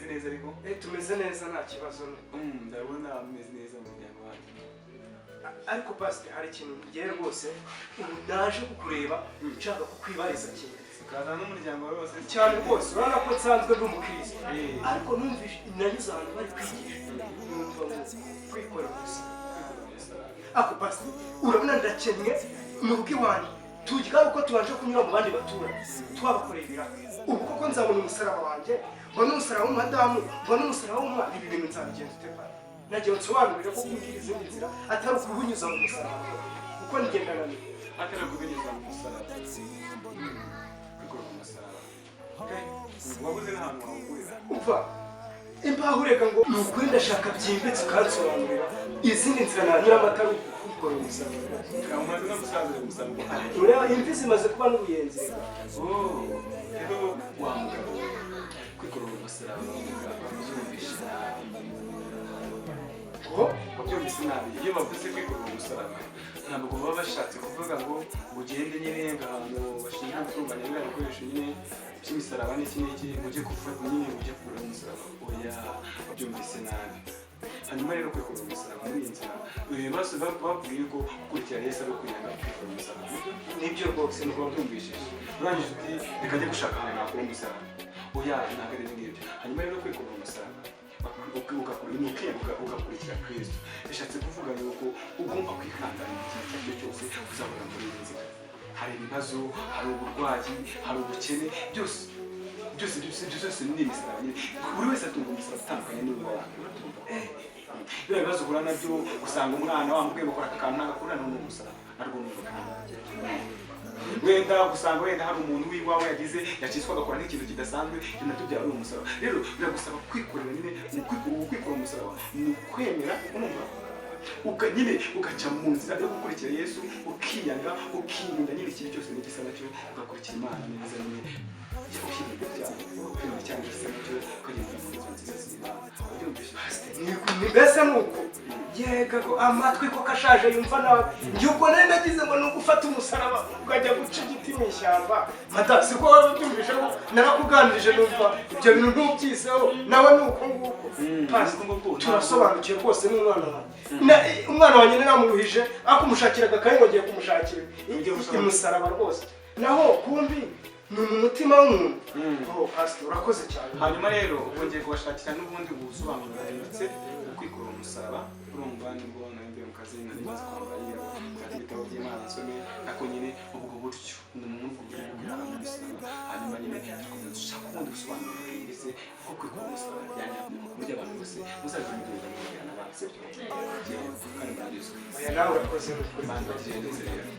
neza ariko tumeze neza nta kibazo ndabona ameze neza mu muryango wanjye ariko pastor hari ikintu ngiye rwose ndaje kukureba nshaka kukwibariza kintu kaza n'umuryango wose cyane rwose urabona ko nsanzwe ndi umukristo ariko numvise inaniza abantu bari kwigisha numva ngo kwikorera gusa ako pastor urabona ndakennye mu rugo iwanjye tujya uko tubanje kunyura mu bandi baturage twabakoreye ibiraka ubu koko nzabona umusaraba wanjye mbona umusaraba w'umudamu mbona umusaraba w'umwana ibi bintu nzabigenza ute nagiye nsobanurire ko kumbwira izindi nzira atari ukubinyuza mu musaraba kuko nigendana ni atari ukubinyuza mu musaraba kwikora mu musaraba wabuze n'ahantu wawugurira umva imbaho ureka ngo ni ukuri ndashaka byimbitse ukansobanurira izindi nzira nanyuramo atari ukukora umusaraba umaze no gusazira umusaraba ureba imvi zimaze kuba n'ubuyenzi rero wa mugabo kwikora mu musaraba wabyumvishe wabyumvise nabi iyo bavuze kwikora mu musaraba ntabwo baba bashatse kuvuga ngo ugende nyine ahantu bashinzwe gutunganya biriya bikoresho nyine by'imisaraba n'iki n'iki ujye gufata nyine ujye kugura umusaraba oya wabyumvise nabi hanyuma rero kwikora umusaraba muri iyi nzira ibibazo babwiye ko gukurikira Yesu ari ukwirinda kwikora umusaraba nibyo rwose niko wabyumvishije urangije uti reka njye gushaka ahantu nakora umusaraba oya ntabwo ari ngibyo hanyuma rero kwikora umusaraba ugakurikira Kristo bishatse kuvuga yuko ugomba kwihanganira ikintu icyo ari cyo cyose uzabona muri iyi nzira hari ibibazo hari uburwayi hari ubukene byose ni imisaraba nyine buri wese atunga umusaraba utandukanye n'uw'abandi biriya bibazo uhura nabyo usanga umwana wamubwiye gukora aka kantu nagakora n'undi musaraba narwo ni urugamba wenda gusanga wenda hari umuntu w'iwawe yagize yacitswe agakora nk'ikintu kidasanzwe ibyo nabyo byaba ari umusaraba rero biragusaba kwikorera nyine kwikora umusaraba ni ukwemera nyine ugaca mu nzira yo gukurikira Yesu ukiyanga ukirinda nyine ikintu cyose n'igisa nacyo ugakurikira Imana neza nyine ukirinda ibyaha ukirinda cyangwa igisa nacyo ukagenda mu nzira nziza z'Imana wabyumvise mbese nuko yega ko amatwi ko kashaje yumva nawe njye ubwo nari nagize ngo ni ugufata umusaraba ukajya guca igiti mu ishyamba mata siko wabyumvise ko narakuganirije numva ibyo bintu ntubyiseho nawe ni uko nguko turasobanukiye rwose n'umwana wanjye umwana wanjye naramuruhije akumushakiraga akanya ngo agiye kumushakira umusaraba rwose naho kumbi ni mu mutima w'umuntu pastor urakoze cyane hanyuma rero wongeye kubashakira n'ubundi busobanuro bwanditse kwikora umusaraba urumva nibwo nanjye mu kazi nari maze kwambara nyine mfata ibitabo by'Imana nsome nako nyine ubwo buryo ni umuntu uburyo bwo kwikora umusaraba hanyuma nyine tukomeza dushaka ubundi busobanuro bwimbitse bwo kwikora umusaraba bijyanye n'uburyo abantu bose muzaza mugenda mubwirana abantu sibyo kandi muragezwe nawe urakoze Imana bagire neza rero